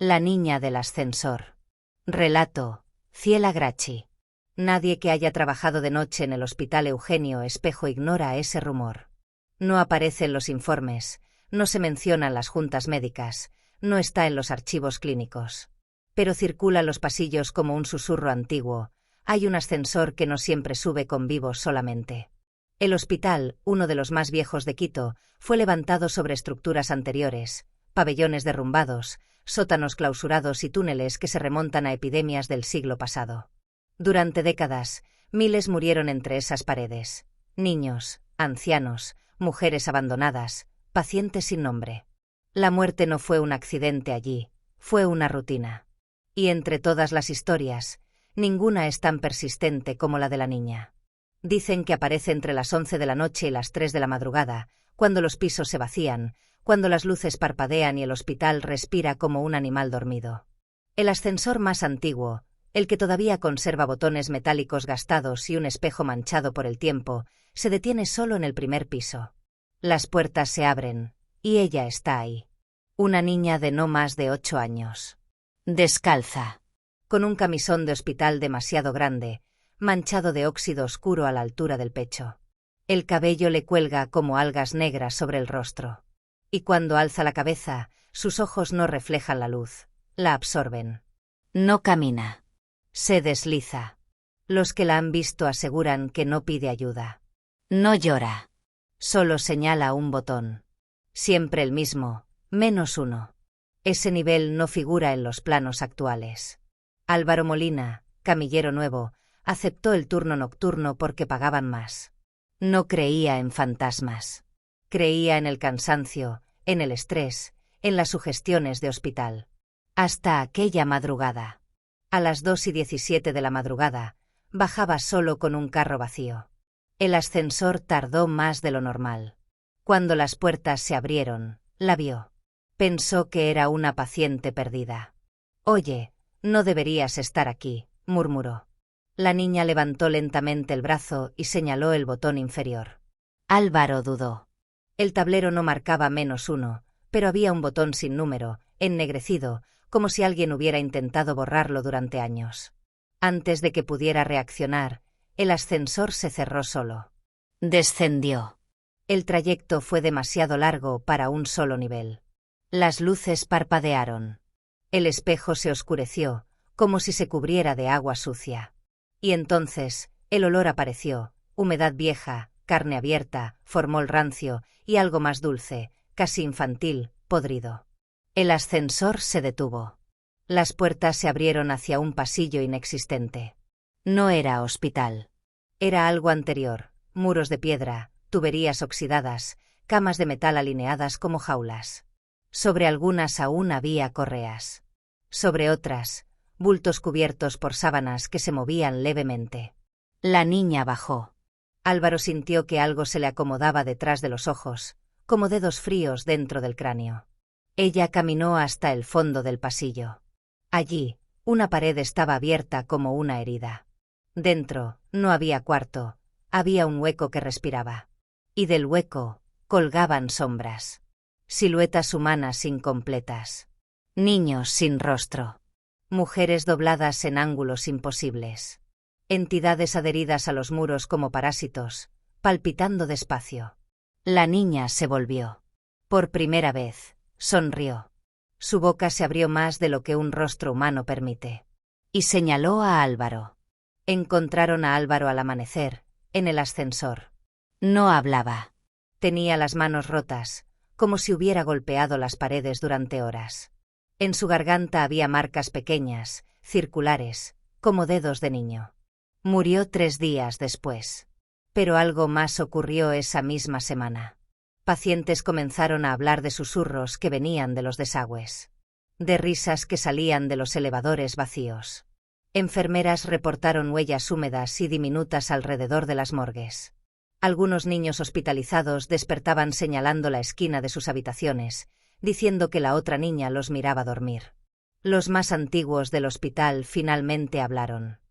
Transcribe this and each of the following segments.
La niña del ascensor. Relato: Ciela Gracchi. Nadie que haya trabajado de noche en el Hospital Eugenio Espejo ignora ese rumor. No aparece en los informes, no se menciona en las juntas médicas, no está en los archivos clínicos. Pero circula en los pasillos como un susurro antiguo. Hay un ascensor que no siempre sube con vivos solamente. El hospital, uno de los más viejos de Quito, fue levantado sobre estructuras anteriores, pabellones derrumbados, sótanos clausurados y túneles que se remontan a epidemias del siglo pasado. Durante décadas, miles murieron entre esas paredes. Niños, ancianos, mujeres abandonadas, pacientes sin nombre. La muerte no fue un accidente allí, fue una rutina. Y entre todas las historias, ninguna es tan persistente como la de la niña. Dicen que aparece entre las 11 de la noche y las 3 de la madrugada, cuando los pisos se vacían, cuando las luces parpadean y el hospital respira como un animal dormido. El ascensor más antiguo, el que todavía conserva botones metálicos gastados y un espejo manchado por el tiempo, se detiene solo en el primer piso. Las puertas se abren, y ella está ahí. Una niña de no más de 8 años. Descalza. Con un camisón de hospital demasiado grande, manchado de óxido oscuro a la altura del pecho. El cabello le cuelga como algas negras sobre el rostro. Y cuando alza la cabeza, sus ojos no reflejan la luz, la absorben. No camina. Se desliza. Los que la han visto aseguran que no pide ayuda. No llora. Solo señala un botón. Siempre el mismo, -1. Ese nivel no figura en los planos actuales. Álvaro Molina, camillero nuevo, aceptó el turno nocturno porque pagaban más. No creía en fantasmas. Creía en el cansancio, en el estrés, en las sugestiones de hospital. Hasta aquella madrugada. A las 2:17 de la madrugada, bajaba solo con un carro vacío. El ascensor tardó más de lo normal. Cuando las puertas se abrieron, la vio. Pensó que era una paciente perdida. «Oye, no deberías estar aquí», murmuró. La niña levantó lentamente el brazo y señaló el botón inferior. Álvaro dudó. El tablero no marcaba -1, pero había un botón sin número, ennegrecido, como si alguien hubiera intentado borrarlo durante años. Antes de que pudiera reaccionar, el ascensor se cerró solo. Descendió. El trayecto fue demasiado largo para un solo nivel. Las luces parpadearon. El espejo se oscureció, como si se cubriera de agua sucia. Y entonces, el olor apareció, humedad vieja, carne abierta, formol rancio y algo más dulce, casi infantil, podrido. El ascensor se detuvo. Las puertas se abrieron hacia un pasillo inexistente. No era hospital. Era algo anterior, muros de piedra, tuberías oxidadas, camas de metal alineadas como jaulas. Sobre algunas aún había correas. Sobre otras, bultos cubiertos por sábanas que se movían levemente. La niña bajó. Álvaro sintió que algo se le acomodaba detrás de los ojos, como dedos fríos dentro del cráneo. Ella caminó hasta el fondo del pasillo. Allí, una pared estaba abierta como una herida. Dentro, no había cuarto, había un hueco que respiraba. Y del hueco, colgaban sombras. Siluetas humanas incompletas. Niños sin rostro. Mujeres dobladas en ángulos imposibles. Entidades adheridas a los muros como parásitos, palpitando despacio. La niña se volvió. Por primera vez, sonrió. Su boca se abrió más de lo que un rostro humano permite. Y señaló a Álvaro. Encontraron a Álvaro al amanecer, en el ascensor. No hablaba. Tenía las manos rotas, como si hubiera golpeado las paredes durante horas. En su garganta había marcas pequeñas, circulares, como dedos de niño. Murió 3 días después. Pero algo más ocurrió esa misma semana. Pacientes comenzaron a hablar de susurros que venían de los desagües. De risas que salían de los elevadores vacíos. Enfermeras reportaron huellas húmedas y diminutas alrededor de las morgues. Algunos niños hospitalizados despertaban señalando la esquina de sus habitaciones, diciendo que la otra niña los miraba dormir. Los más antiguos del hospital finalmente hablaron.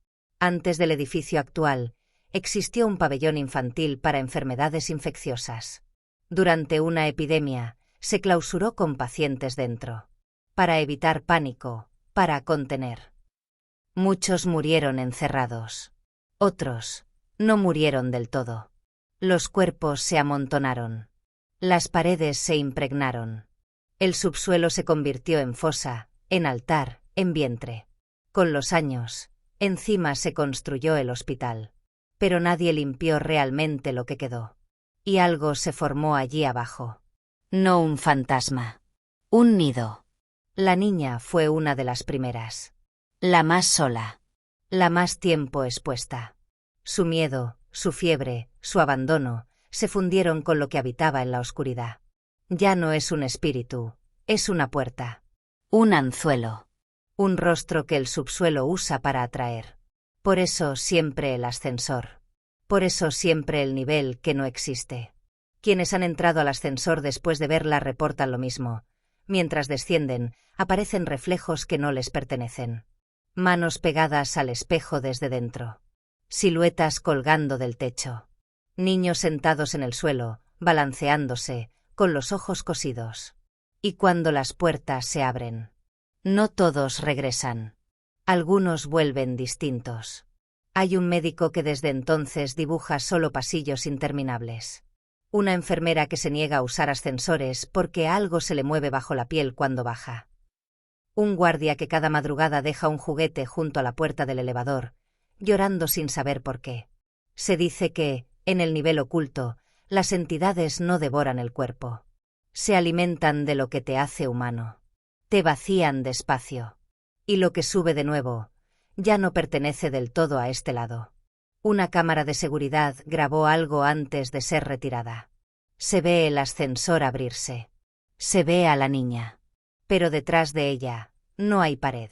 Antes del edificio actual, existió un pabellón infantil para enfermedades infecciosas. Durante una epidemia, se clausuró con pacientes dentro. para evitar pánico, para contener. Muchos murieron encerrados. Otros no murieron del todo. Los cuerpos se amontonaron. Las paredes se impregnaron. El subsuelo se convirtió en fosa, en altar, en vientre. Con los años, encima se construyó el hospital. Pero nadie limpió realmente lo que quedó. Y algo se formó allí abajo. No un fantasma. Un nido. La niña fue una de las primeras. La más sola. La más tiempo expuesta. Su miedo, su fiebre, su abandono, se fundieron con lo que habitaba en la oscuridad. Ya no es un espíritu, es una puerta. Un anzuelo. Un rostro que el subsuelo usa para atraer. Por eso siempre el ascensor. Por eso siempre el nivel que no existe. Quienes han entrado al ascensor después de verla reportan lo mismo. Mientras descienden, aparecen reflejos que no les pertenecen. Manos pegadas al espejo desde dentro. Siluetas colgando del techo. Niños sentados en el suelo, balanceándose, con los ojos cosidos. Y cuando las puertas se abren, no todos regresan. Algunos vuelven distintos. Hay un médico que desde entonces dibuja solo pasillos interminables. Una enfermera que se niega a usar ascensores porque algo se le mueve bajo la piel cuando baja. Un guardia que cada madrugada deja un juguete junto a la puerta del elevador, llorando sin saber por qué. Se dice que, en el nivel oculto, las entidades no devoran el cuerpo. Se alimentan de lo que te hace humano. Te vacían despacio. Y lo que sube de nuevo, ya no pertenece del todo a este lado. Una cámara de seguridad grabó algo antes de ser retirada. Se ve el ascensor abrirse. Se ve a la niña. Pero detrás de ella, no hay pared.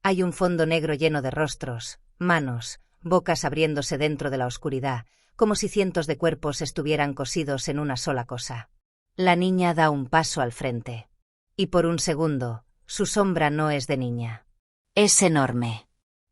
Hay un fondo negro lleno de rostros, manos, bocas abriéndose dentro de la oscuridad, como si cientos de cuerpos estuvieran cosidos en una sola cosa. La niña da un paso al frente. Y por un segundo, su sombra no es de niña. Es enorme.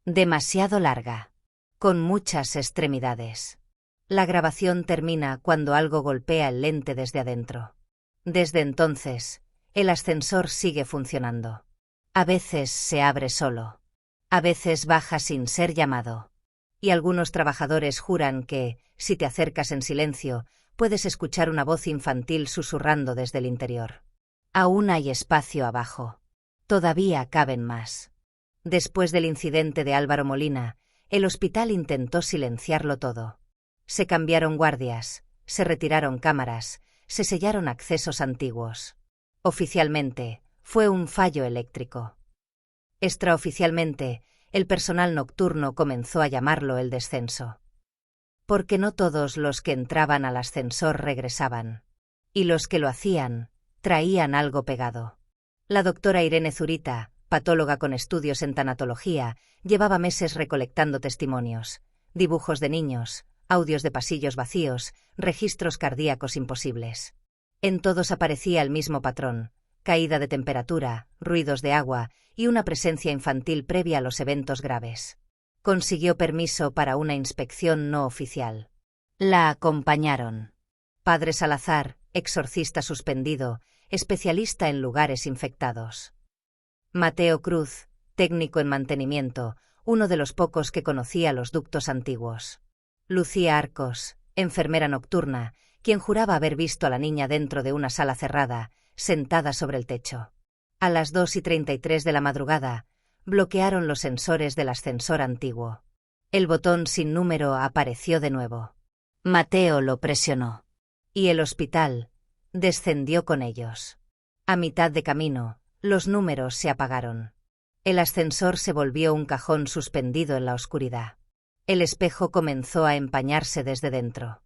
Demasiado larga. Con muchas extremidades. La grabación termina cuando algo golpea el lente desde adentro. Desde entonces, el ascensor sigue funcionando. A veces se abre solo. A veces baja sin ser llamado. Y algunos trabajadores juran que, si te acercas en silencio, puedes escuchar una voz infantil susurrando desde el interior. Aún hay espacio abajo. Todavía caben más. Después del incidente de Álvaro Molina, el hospital intentó silenciarlo todo. Se cambiaron guardias, se retiraron cámaras, se sellaron accesos antiguos. Oficialmente, fue un fallo eléctrico. Extraoficialmente, el personal nocturno comenzó a llamarlo el descenso. Porque no todos los que entraban al ascensor regresaban. Y los que lo hacían, traían algo pegado. La doctora Irene Zurita, patóloga con estudios en tanatología, llevaba meses recolectando testimonios, dibujos de niños, audios de pasillos vacíos, registros cardíacos imposibles. En todos aparecía el mismo patrón: caída de temperatura, ruidos de agua y una presencia infantil previa a los eventos graves. Consiguió permiso para una inspección no oficial. La acompañaron Padre Salazar, exorcista suspendido, especialista en lugares infectados. Mateo Cruz, técnico en mantenimiento, uno de los pocos que conocía los ductos antiguos. Lucía Arcos, enfermera nocturna, quien juraba haber visto a la niña dentro de una sala cerrada, sentada sobre el techo. A las 2:33 de la madrugada, bloquearon los sensores del ascensor antiguo. El botón sin número apareció de nuevo. Mateo lo presionó. Y el hospital descendió con ellos. A mitad de camino, los números se apagaron. El ascensor se volvió un cajón suspendido en la oscuridad. El espejo comenzó a empañarse desde dentro.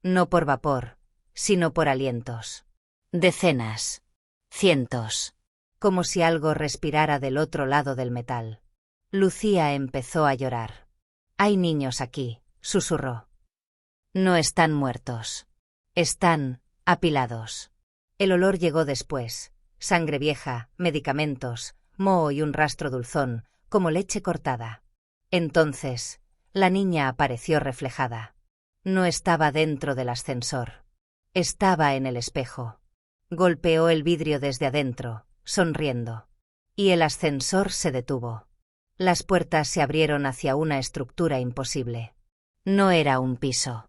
No por vapor, sino por alientos. Decenas. Cientos. Como si algo respirara del otro lado del metal. Lucía empezó a llorar. «Hay niños aquí», susurró. «No están muertos. Están apilados». El olor llegó después. Sangre vieja, medicamentos, moho y un rastro dulzón, como leche cortada. Entonces, la niña apareció reflejada. No estaba dentro del ascensor. Estaba en el espejo. Golpeó el vidrio desde adentro, sonriendo. Y el ascensor se detuvo. Las puertas se abrieron hacia una estructura imposible. No era un piso.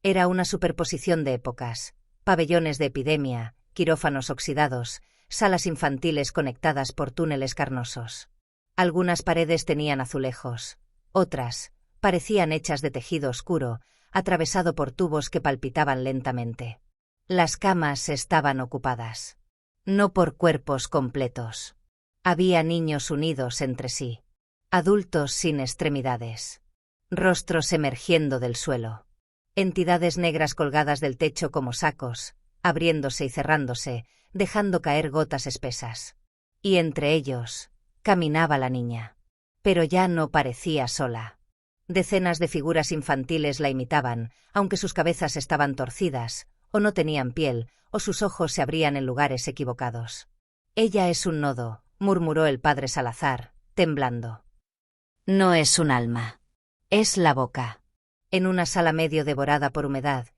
Era una superposición de épocas, pabellones de epidemia, quirófanos oxidados, salas infantiles conectadas por túneles carnosos. Algunas paredes tenían azulejos, otras parecían hechas de tejido oscuro, atravesado por tubos que palpitaban lentamente. Las camas estaban ocupadas. No por cuerpos completos. Había niños unidos entre sí. Adultos sin extremidades. Rostros emergiendo del suelo. Entidades negras colgadas del techo como sacos, abriéndose y cerrándose, dejando caer gotas espesas. Y entre ellos, caminaba la niña. Pero ya no parecía sola. Decenas de figuras infantiles la imitaban, aunque sus cabezas estaban torcidas, o no tenían piel, o sus ojos se abrían en lugares equivocados. «Ella es un nodo», murmuró el padre Salazar, temblando. «No es un alma. Es la boca». En una sala medio devorada por humedad,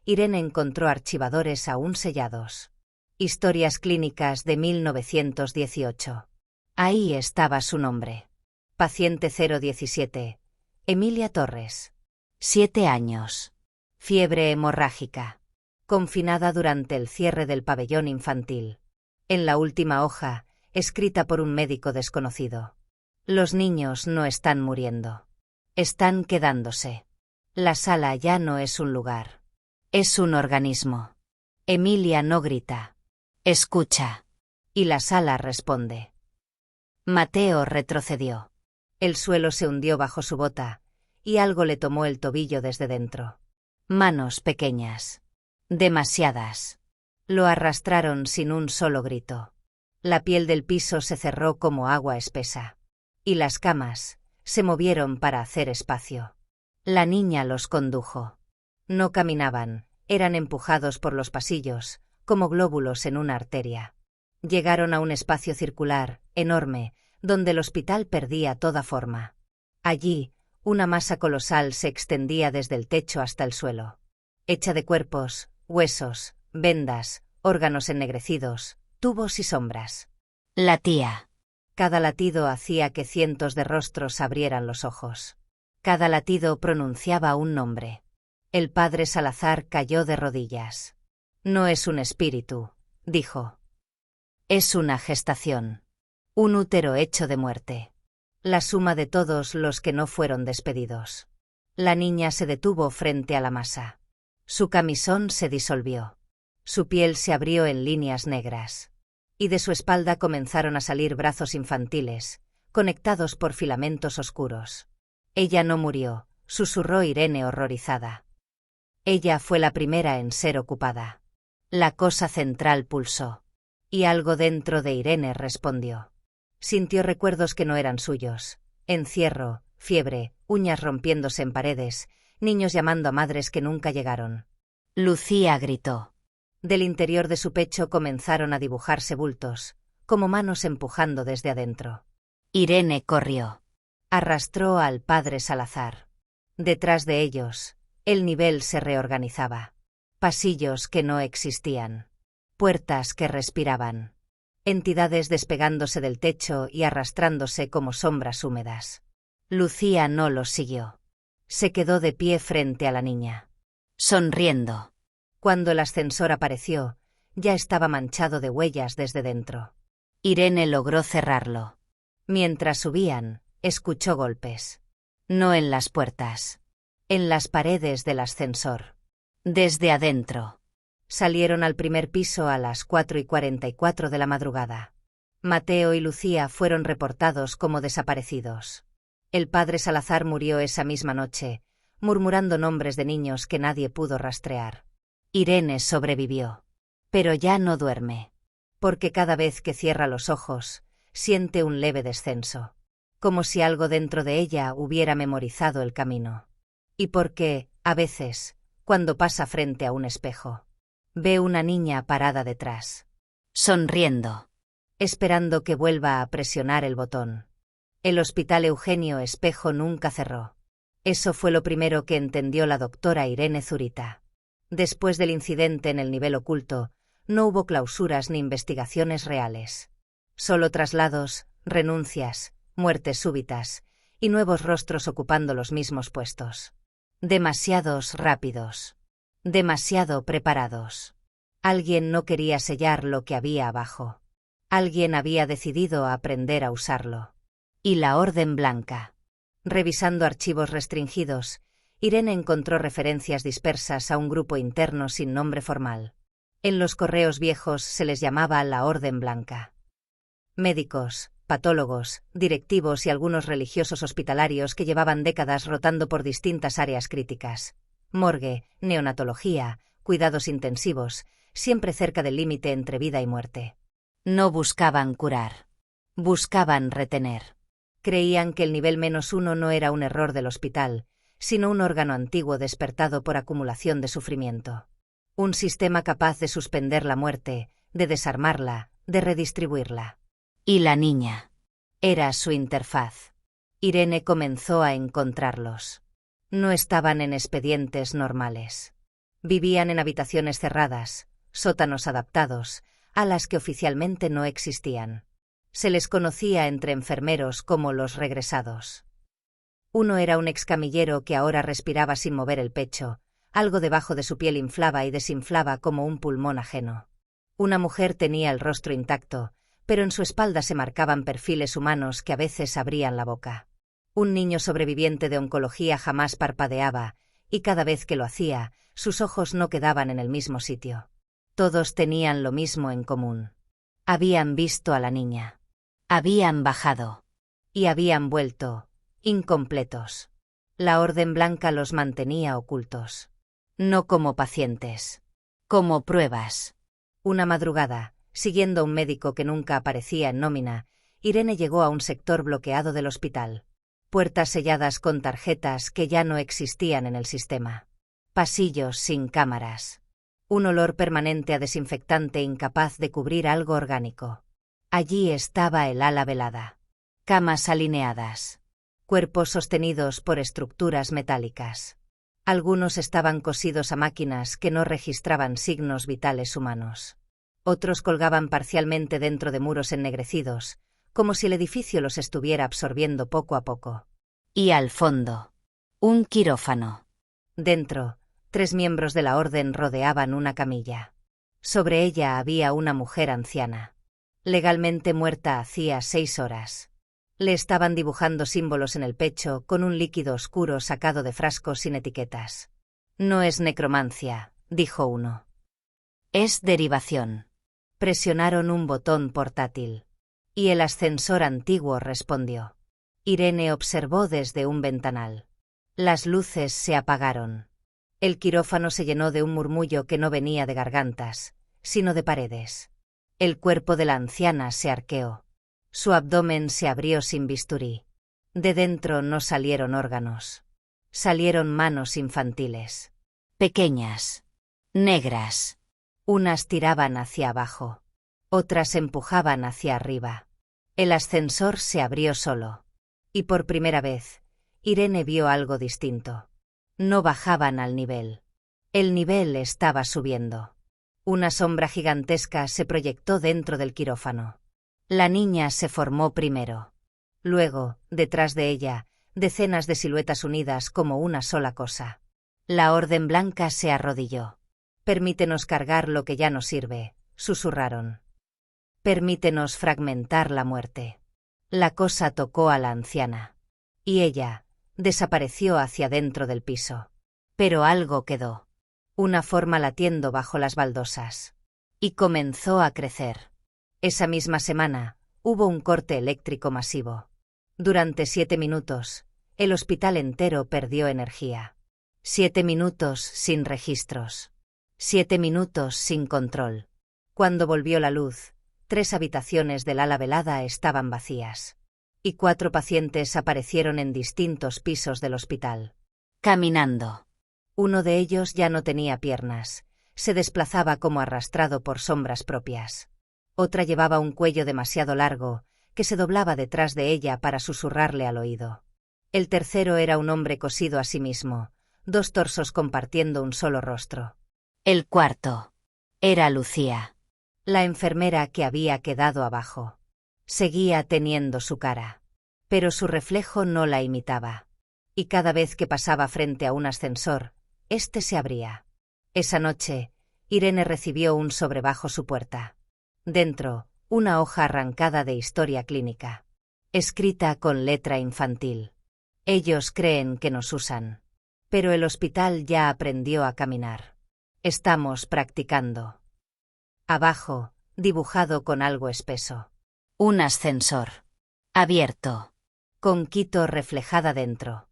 Irene encontró archivadores aún sellados. Historias clínicas de 1918. Ahí estaba su nombre. Paciente 017. Emilia Torres. 7 años. Fiebre hemorrágica. Confinada durante el cierre del pabellón infantil. En la última hoja, escrita por un médico desconocido. Los niños no están muriendo. Están quedándose. La sala ya no es un lugar. Es un organismo. Emilia no grita. Escucha. Y la sala responde. Mateo retrocedió. El suelo se hundió bajo su bota, y algo le tomó el tobillo desde dentro. Manos pequeñas. Demasiadas. Lo arrastraron sin un solo grito. La piel del piso se cerró como agua espesa. Y las camas se movieron para hacer espacio. La niña los condujo. No caminaban, eran empujados por los pasillos, como glóbulos en una arteria. Llegaron a un espacio circular, enorme, donde el hospital perdía toda forma. Allí, una masa colosal se extendía desde el techo hasta el suelo. Hecha de cuerpos, huesos, vendas, órganos ennegrecidos, tubos y sombras. Latía. Cada latido hacía que cientos de rostros abrieran los ojos. Cada latido pronunciaba un nombre. El padre Salazar cayó de rodillas. No es un espíritu, dijo. Es una gestación. Un útero hecho de muerte. La suma de todos los que no fueron despedidos. La niña se detuvo frente a la masa. Su camisón se disolvió. Su piel se abrió en líneas negras. Y de su espalda comenzaron a salir brazos infantiles, conectados por filamentos oscuros. Ella no murió, susurró Irene horrorizada. Ella fue la primera en ser ocupada. La cosa central pulsó. Y algo dentro de Irene respondió. Sintió recuerdos que no eran suyos. Encierro, fiebre, uñas rompiéndose en paredes, niños llamando a madres que nunca llegaron. Lucía gritó. Del interior de su pecho comenzaron a dibujarse bultos, como manos empujando desde adentro. Irene corrió. Arrastró al padre Salazar. Detrás de ellos, el nivel se reorganizaba. Pasillos que no existían. Puertas que respiraban. Entidades despegándose del techo y arrastrándose como sombras húmedas. Lucía no los siguió. Se quedó de pie frente a la niña. Sonriendo. Cuando el ascensor apareció, ya estaba manchado de huellas desde dentro. Irene logró cerrarlo. Mientras subían, escuchó golpes. No en las puertas. En las paredes del ascensor. Desde adentro. Salieron al primer piso a las 4:44 de la madrugada. Mateo y Lucía fueron reportados como desaparecidos. El padre Salazar murió esa misma noche, murmurando nombres de niños que nadie pudo rastrear. Irene sobrevivió. Pero ya no duerme. Porque cada vez que cierra los ojos, siente un leve descenso. Como si algo dentro de ella hubiera memorizado el camino. Y porque, a veces, cuando pasa frente a un espejo, ve una niña parada detrás. Sonriendo. Esperando que vuelva a presionar el botón. El hospital Eugenio Espejo nunca cerró. Eso fue lo primero que entendió la doctora Irene Zurita. Después del incidente en el nivel oculto, no hubo clausuras ni investigaciones reales. Solo traslados, renuncias, muertes súbitas, y nuevos rostros ocupando los mismos puestos. Demasiados rápidos. Demasiado preparados. Alguien no quería sellar lo que había abajo. Alguien había decidido aprender a usarlo. Y la Orden Blanca. Revisando archivos restringidos, Irene encontró referencias dispersas a un grupo interno sin nombre formal. En los correos viejos se les llamaba la Orden Blanca. Médicos, patólogos, directivos y algunos religiosos hospitalarios que llevaban décadas rotando por distintas áreas críticas. Morgue, neonatología, cuidados intensivos, siempre cerca del límite entre vida y muerte. No buscaban curar. Buscaban retener. Creían que el nivel -1 no era un error del hospital, sino un órgano antiguo despertado por acumulación de sufrimiento. Un sistema capaz de suspender la muerte, de desarmarla, de redistribuirla. Y la niña. Era su interfaz. Irene comenzó a encontrarlos. No estaban en expedientes normales. Vivían en habitaciones cerradas, sótanos adaptados, a las que oficialmente no existían. Se les conocía entre enfermeros como los regresados. Uno era un excamillero que ahora respiraba sin mover el pecho, algo debajo de su piel inflaba y desinflaba como un pulmón ajeno. Una mujer tenía el rostro intacto, pero en su espalda se marcaban perfiles humanos que a veces abrían la boca. Un niño sobreviviente de oncología jamás parpadeaba, y cada vez que lo hacía, sus ojos no quedaban en el mismo sitio. Todos tenían lo mismo en común. Habían visto a la niña. Habían bajado. Y habían vuelto, incompletos. La Orden Blanca los mantenía ocultos. No como pacientes. Como pruebas. Una madrugada, siguiendo a un médico que nunca aparecía en nómina, Irene llegó a un sector bloqueado del hospital. Puertas selladas con tarjetas que ya no existían en el sistema. Pasillos sin cámaras. Un olor permanente a desinfectante incapaz de cubrir algo orgánico. Allí estaba el ala velada. Camas alineadas. Cuerpos sostenidos por estructuras metálicas. Algunos estaban cosidos a máquinas que no registraban signos vitales humanos. Otros colgaban parcialmente dentro de muros ennegrecidos, como si el edificio los estuviera absorbiendo poco a poco. Y al fondo, un quirófano. Dentro, 3 miembros de la orden rodeaban una camilla. Sobre ella había una mujer anciana. Legalmente muerta hacía 6 horas. Le estaban dibujando símbolos en el pecho con un líquido oscuro sacado de frascos sin etiquetas. No es necromancia, dijo uno. Es derivación. Presionaron un botón portátil. Y el ascensor antiguo respondió. Irene observó desde un ventanal. Las luces se apagaron. El quirófano se llenó de un murmullo que no venía de gargantas, sino de paredes. El cuerpo de la anciana se arqueó. Su abdomen se abrió sin bisturí. De dentro no salieron órganos. Salieron manos infantiles. Pequeñas. Negras. Unas tiraban hacia abajo. Otras empujaban hacia arriba. El ascensor se abrió solo. Y por primera vez, Irene vio algo distinto. No bajaban al nivel. El nivel estaba subiendo. Una sombra gigantesca se proyectó dentro del quirófano. La niña se formó primero. Luego, detrás de ella, decenas de siluetas unidas como una sola cosa. La Orden Blanca se arrodilló. Permítenos cargar lo que ya no sirve, susurraron. Permítenos fragmentar la muerte. La cosa tocó a la anciana. Y ella desapareció hacia dentro del piso. Pero algo quedó. Una forma latiendo bajo las baldosas. Y comenzó a crecer. Esa misma semana, hubo un corte eléctrico masivo. Durante 7 minutos, el hospital entero perdió energía. 7 minutos sin registros. 7 minutos sin control. Cuando volvió la luz, 3 habitaciones del ala velada estaban vacías. Y 4 pacientes aparecieron en distintos pisos del hospital. Caminando. Uno de ellos ya no tenía piernas. Se desplazaba como arrastrado por sombras propias. Otra llevaba un cuello demasiado largo, que se doblaba detrás de ella para susurrarle al oído. El tercero era un hombre cosido a sí mismo, 2 torsos compartiendo un solo rostro. El cuarto era Lucía, la enfermera que había quedado abajo. Seguía teniendo su cara. Pero su reflejo no la imitaba. Y cada vez que pasaba frente a un ascensor, éste se abría. Esa noche, Irene recibió un sobre bajo su puerta. Dentro, una hoja arrancada de historia clínica. Escrita con letra infantil. Ellos creen que nos usan. Pero el hospital ya aprendió a caminar. Estamos practicando. Abajo, dibujado con algo espeso. Un ascensor. Abierto. Con Quito reflejada dentro.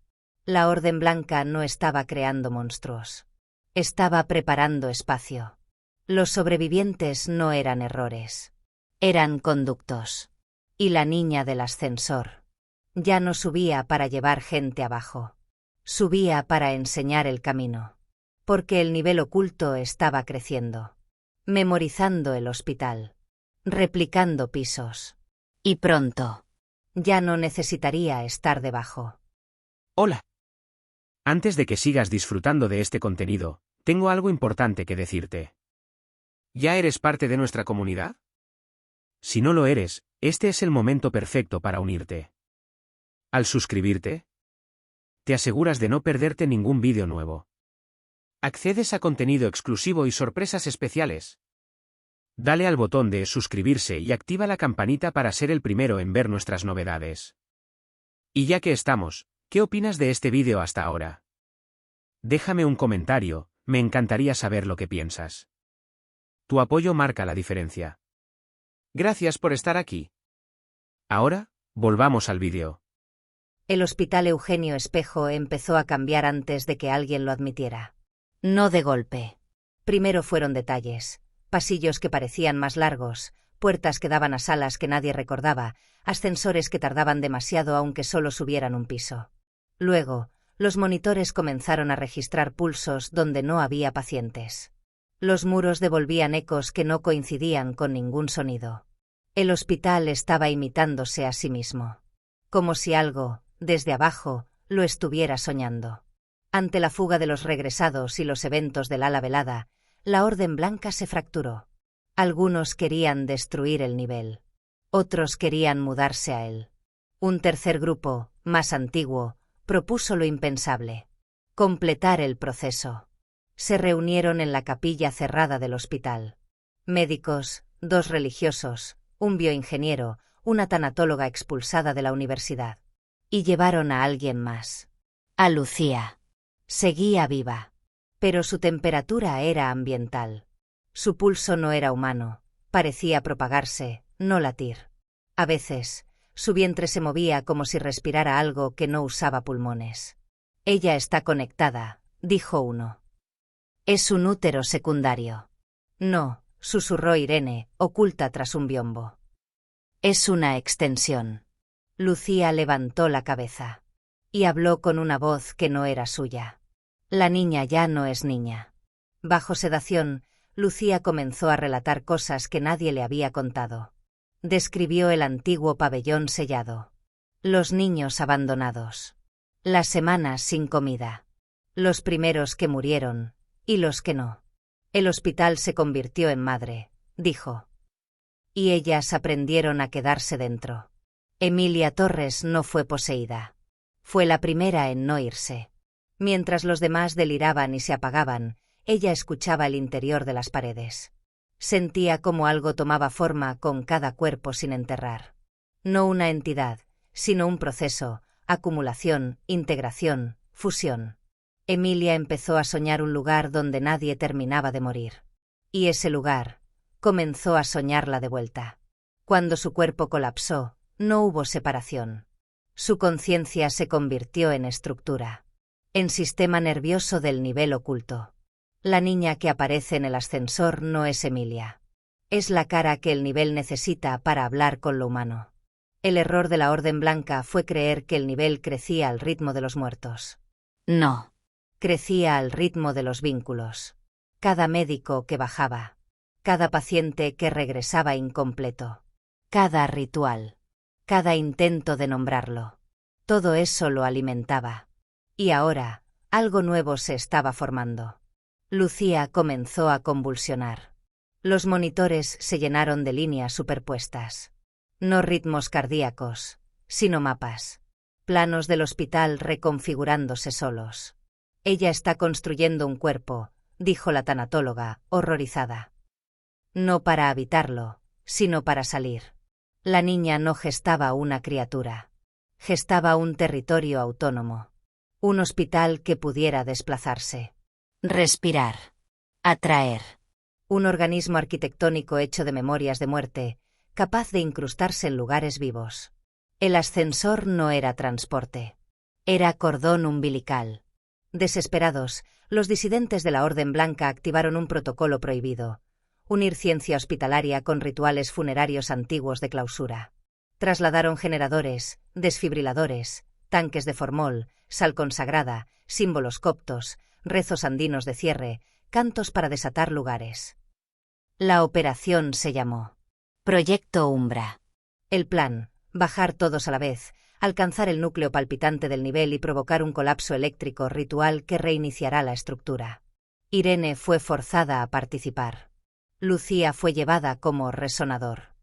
La Orden Blanca no estaba creando monstruos. Estaba preparando espacio. Los sobrevivientes no eran errores. Eran conductos. Y la niña del ascensor. Ya no subía para llevar gente abajo. Subía para enseñar el camino. Porque el nivel oculto estaba creciendo. Memorizando el hospital. Replicando pisos. Y pronto. Ya no necesitaría estar debajo. Hola. Antes de que sigas disfrutando de este contenido, tengo algo importante que decirte. ¿Ya eres parte de nuestra comunidad? Si no lo eres, este es el momento perfecto para unirte. Al suscribirte, te aseguras de no perderte ningún vídeo nuevo. Accedes a contenido exclusivo y sorpresas especiales. Dale al botón de suscribirse y activa la campanita para ser el primero en ver nuestras novedades. Y ya que estamos, ¿qué opinas de este vídeo hasta ahora? Déjame un comentario, me encantaría saber lo que piensas. Tu apoyo marca la diferencia. Gracias por estar aquí. Ahora, volvamos al vídeo. El Hospital Eugenio Espejo empezó a cambiar antes de que alguien lo admitiera. No de golpe. Primero fueron detalles. Pasillos que parecían más largos, puertas que daban a salas que nadie recordaba, ascensores que tardaban demasiado aunque solo subieran un piso. Luego, los monitores comenzaron a registrar pulsos donde no había pacientes. Los muros devolvían ecos que no coincidían con ningún sonido. El hospital estaba imitándose a sí mismo. Como si algo, desde abajo, lo estuviera soñando. Ante la fuga de los regresados y los eventos del ala velada, la Orden Blanca se fracturó. Algunos querían destruir el nivel. Otros querían mudarse a él. Un tercer grupo, más antiguo, propuso lo impensable. Completar el proceso. Se reunieron en la capilla cerrada del hospital. Médicos, 2 religiosos, un bioingeniero, una tanatóloga expulsada de la universidad. Y llevaron a alguien más. A Lucía. Seguía viva. Pero su temperatura era ambiental. Su pulso no era humano, parecía propagarse, no latir. A veces, su vientre se movía como si respirara algo que no usaba pulmones. Ella está conectada, dijo uno. Es un útero secundario. No, susurró Irene, oculta tras un biombo. Es una extensión. Lucía levantó la cabeza. Y habló con una voz que no era suya. La niña ya no es niña. Bajo sedación, Lucía comenzó a relatar cosas que nadie le había contado. Describió el antiguo pabellón sellado. Los niños abandonados. Las semanas sin comida. Los primeros que murieron, y los que no. El hospital se convirtió en madre, dijo. Y ellas aprendieron a quedarse dentro. Emilia Torres no fue poseída. Fue la primera en no irse. Mientras los demás deliraban y se apagaban, ella escuchaba el interior de las paredes. Sentía como algo tomaba forma con cada cuerpo sin enterrar. No una entidad, sino un proceso, acumulación, integración, fusión. Emilia empezó a soñar un lugar donde nadie terminaba de morir. Y ese lugar, comenzó a soñarla de vuelta. Cuando su cuerpo colapsó, no hubo separación. Su conciencia se convirtió en estructura. En sistema nervioso del nivel oculto. La niña que aparece en el ascensor no es Emilia. Es la cara que el nivel necesita para hablar con lo humano. El error de la Orden Blanca fue creer que el nivel crecía al ritmo de los muertos. No. Crecía al ritmo de los vínculos. Cada médico que bajaba. Cada paciente que regresaba incompleto. Cada ritual. Cada intento de nombrarlo. Todo eso lo alimentaba. Y ahora, algo nuevo se estaba formando. Lucía comenzó a convulsionar. Los monitores se llenaron de líneas superpuestas. No ritmos cardíacos, sino mapas. Planos del hospital reconfigurándose solos. Ella está construyendo un cuerpo, dijo la tanatóloga, horrorizada. No para habitarlo, sino para salir. La niña no gestaba una criatura. Gestaba un territorio autónomo. Un hospital que pudiera desplazarse. Respirar. Atraer. Un organismo arquitectónico hecho de memorias de muerte, capaz de incrustarse en lugares vivos. El ascensor no era transporte. Era cordón umbilical. Desesperados, los disidentes de la Orden Blanca activaron un protocolo prohibido: unir ciencia hospitalaria con rituales funerarios antiguos de clausura. Trasladaron generadores, desfibriladores, tanques de formol, sal consagrada, símbolos coptos, rezos andinos de cierre, cantos para desatar lugares. La operación se llamó Proyecto Umbra. El plan: bajar todos a la vez, alcanzar el núcleo palpitante del nivel y provocar un colapso eléctrico ritual que reiniciará la estructura. Irene fue forzada a participar. Lucía fue llevada como resonador.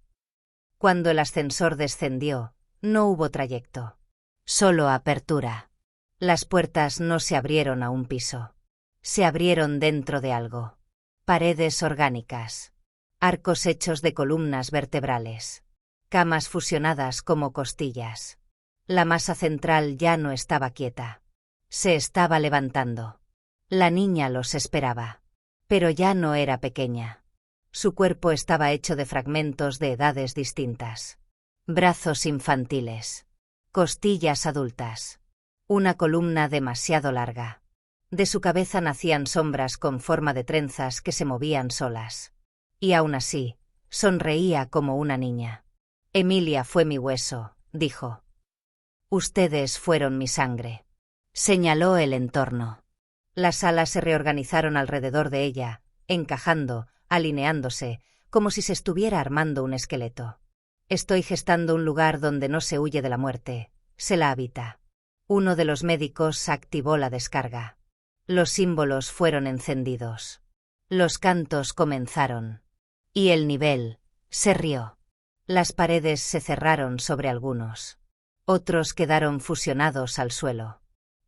Cuando el ascensor descendió, no hubo trayecto. Solo apertura. Las puertas no se abrieron a un piso. Se abrieron dentro de algo. Paredes orgánicas. Arcos hechos de columnas vertebrales. Camas fusionadas como costillas. La masa central ya no estaba quieta. Se estaba levantando. La niña los esperaba. Pero ya no era pequeña. Su cuerpo estaba hecho de fragmentos de edades distintas. Brazos infantiles. Costillas adultas. Una columna demasiado larga. De su cabeza nacían sombras con forma de trenzas que se movían solas. Y aún así, sonreía como una niña. Emilia fue mi hueso, dijo. Ustedes fueron mi sangre. Señaló el entorno. Las alas se reorganizaron alrededor de ella, encajando, alineándose, como si se estuviera armando un esqueleto. Estoy gestando un lugar donde no se huye de la muerte, se la habita. Uno de los médicos activó la descarga. Los símbolos fueron encendidos. Los cantos comenzaron. Y el nivel se rió. Las paredes se cerraron sobre algunos. Otros quedaron fusionados al suelo.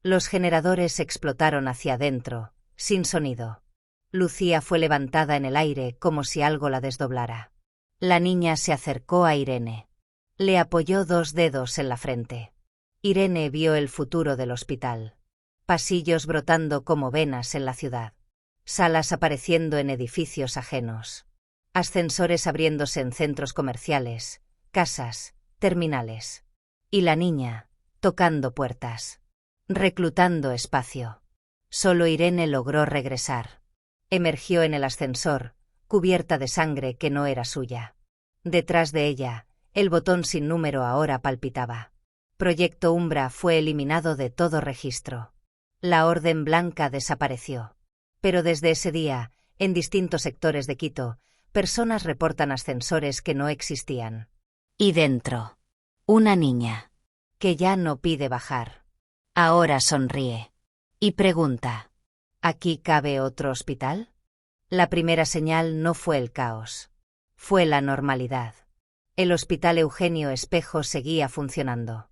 Los generadores explotaron hacia adentro, sin sonido. Lucía fue levantada en el aire como si algo la desdoblara. La niña se acercó a Irene. Le apoyó 2 dedos en la frente. Irene vio el futuro del hospital. Pasillos brotando como venas en la ciudad. Salas apareciendo en edificios ajenos. Ascensores abriéndose en centros comerciales, casas, terminales. Y la niña, tocando puertas. Reclutando espacio. Solo Irene logró regresar. Emergió en el ascensor, cubierta de sangre que no era suya. Detrás de ella, el botón sin número ahora palpitaba. Proyecto Umbra fue eliminado de todo registro. La Orden Blanca desapareció. Pero desde ese día, en distintos sectores de Quito, personas reportan ascensores que no existían. Y dentro, una niña, que ya no pide bajar. Ahora sonríe. Y pregunta: ¿aquí cabe otro hospital? La primera señal no fue el caos. Fue la normalidad. El Hospital Eugenio Espejo seguía funcionando.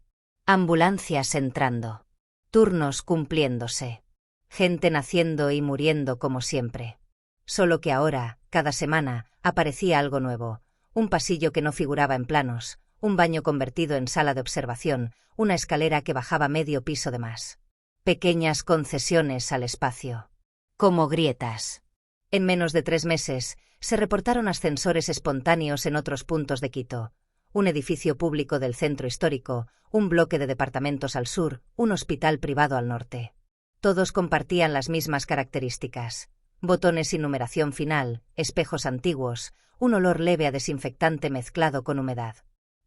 Ambulancias entrando. Turnos cumpliéndose. Gente naciendo y muriendo como siempre. Solo que ahora, cada semana, aparecía algo nuevo. Un pasillo que no figuraba en planos, un baño convertido en sala de observación, una escalera que bajaba medio piso de más. Pequeñas concesiones al espacio. Como grietas. En menos de 3 meses, se reportaron ascensores espontáneos en otros puntos de Quito. Un edificio público del centro histórico, un bloque de departamentos al sur, un hospital privado al norte. Todos compartían las mismas características. Botones sin numeración final, espejos antiguos, un olor leve a desinfectante mezclado con humedad.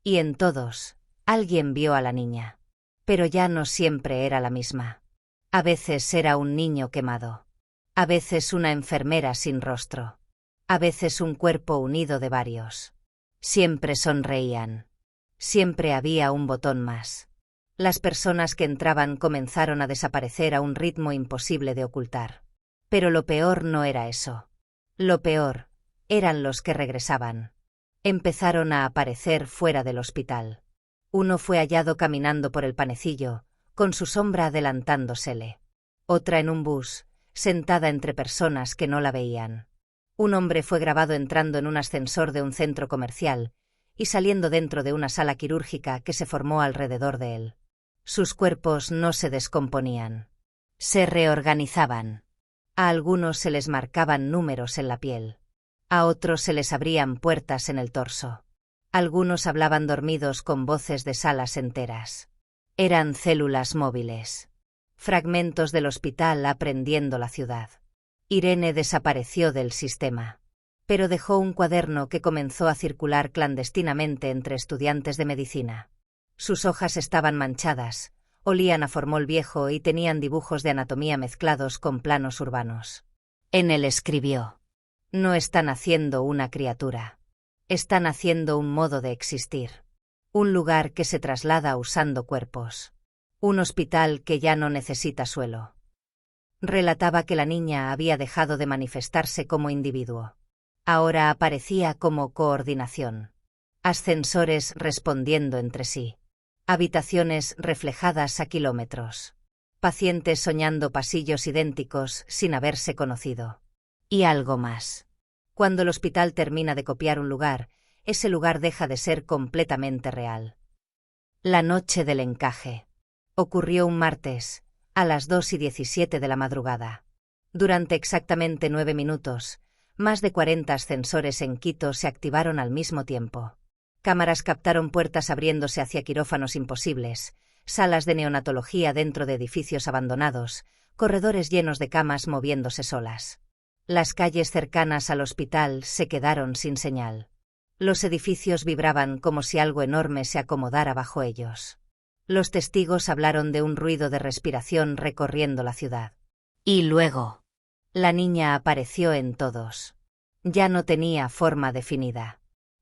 Y en todos, alguien vio a la niña. Pero ya no siempre era la misma. A veces era un niño quemado. A veces una enfermera sin rostro. A veces un cuerpo unido de varios. Siempre sonreían. Siempre había un botón más. Las personas que entraban comenzaron a desaparecer a un ritmo imposible de ocultar. Pero lo peor no era eso. Lo peor eran los que regresaban. Empezaron a aparecer fuera del hospital. Uno fue hallado caminando por el panecillo, con su sombra adelantándosele. Otra en un bus, sentada entre personas que no la veían. Un hombre fue grabado entrando en un ascensor de un centro comercial y saliendo dentro de una sala quirúrgica que se formó alrededor de él. Sus cuerpos no se descomponían. Se reorganizaban. A algunos se les marcaban números en la piel. A otros se les abrían puertas en el torso. Algunos hablaban dormidos con voces de salas enteras. Eran células móviles. Fragmentos del hospital aprendiendo la ciudad. Irene desapareció del sistema. Pero dejó un cuaderno que comenzó a circular clandestinamente entre estudiantes de medicina. Sus hojas estaban manchadas, olían a formol viejo y tenían dibujos de anatomía mezclados con planos urbanos. En él escribió: no están haciendo una criatura. Están haciendo un modo de existir. Un lugar que se traslada usando cuerpos. Un hospital que ya no necesita suelo. Relataba que la niña había dejado de manifestarse como individuo. Ahora aparecía como coordinación. Ascensores respondiendo entre sí. Habitaciones reflejadas a kilómetros. Pacientes soñando pasillos idénticos sin haberse conocido. Y algo más. Cuando el hospital termina de copiar un lugar, ese lugar deja de ser completamente real. La noche del encaje. Ocurrió un martes, a las 2:17 de la madrugada. Durante exactamente 9 minutos, más de 40 ascensores en Quito se activaron al mismo tiempo. Cámaras captaron puertas abriéndose hacia quirófanos imposibles, salas de neonatología dentro de edificios abandonados, corredores llenos de camas moviéndose solas. Las calles cercanas al hospital se quedaron sin señal. Los edificios vibraban como si algo enorme se acomodara bajo ellos. Los testigos hablaron de un ruido de respiración recorriendo la ciudad. Y luego, la niña apareció en todos. Ya no tenía forma definida.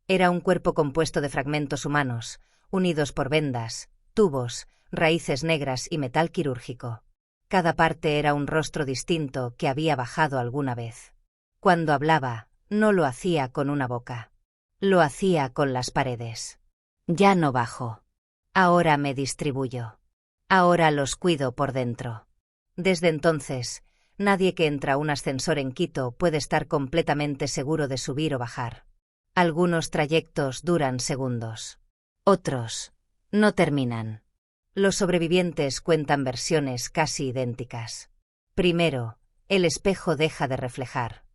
Era un cuerpo compuesto de fragmentos humanos, unidos por vendas, tubos, raíces negras y metal quirúrgico. Cada parte era un rostro distinto que había bajado alguna vez. Cuando hablaba, no lo hacía con una boca. Lo hacía con las paredes. Ya no bajo. Ahora me distribuyo. Ahora los cuido por dentro. Desde entonces, nadie que entra a un ascensor en Quito puede estar completamente seguro de subir o bajar. Algunos trayectos duran segundos. Otros no terminan. Los sobrevivientes cuentan versiones casi idénticas. Primero, el espejo deja de reflejar.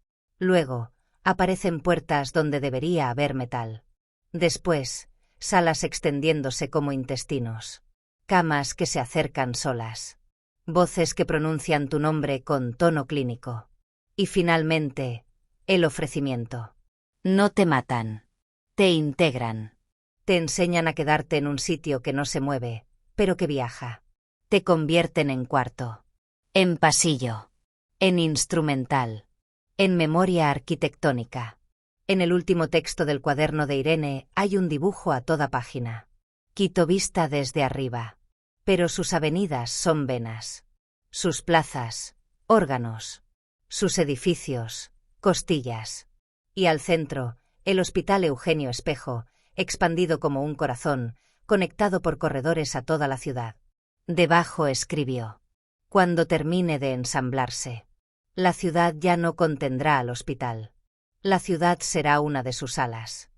Luego, aparecen puertas donde debería haber metal. Después, salas extendiéndose como intestinos. Camas que se acercan solas. Voces que pronuncian tu nombre con tono clínico. Y finalmente, el ofrecimiento. No te matan. Te integran. Te enseñan a quedarte en un sitio que no se mueve, pero que viaja. Te convierten en cuarto. En pasillo. En instrumental. En memoria arquitectónica. En el último texto del cuaderno de Irene hay un dibujo a toda página. Quito vista desde arriba. Pero sus avenidas son venas. Sus plazas, órganos. Sus edificios, costillas. Y al centro, el Hospital Eugenio Espejo, expandido como un corazón, conectado por corredores a toda la ciudad. Debajo escribió: cuando termine de ensamblarse, la ciudad ya no contendrá al hospital. La ciudad será una de sus alas.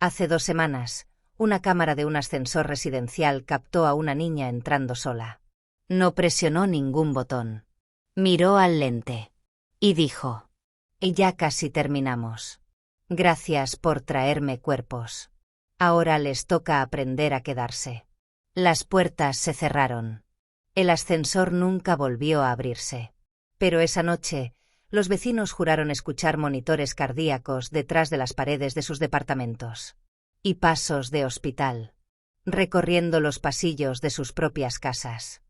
Hace 2 semanas, una cámara de un ascensor residencial captó a una niña entrando sola. No presionó ningún botón. Miró al lente. Y dijo: ya casi terminamos. Gracias por traerme cuerpos. Ahora les toca aprender a quedarse. Las puertas se cerraron. El ascensor nunca volvió a abrirse. Pero esa noche, los vecinos juraron escuchar monitores cardíacos detrás de las paredes de sus departamentos. Y pasos de hospital. Recorriendo los pasillos de sus propias casas.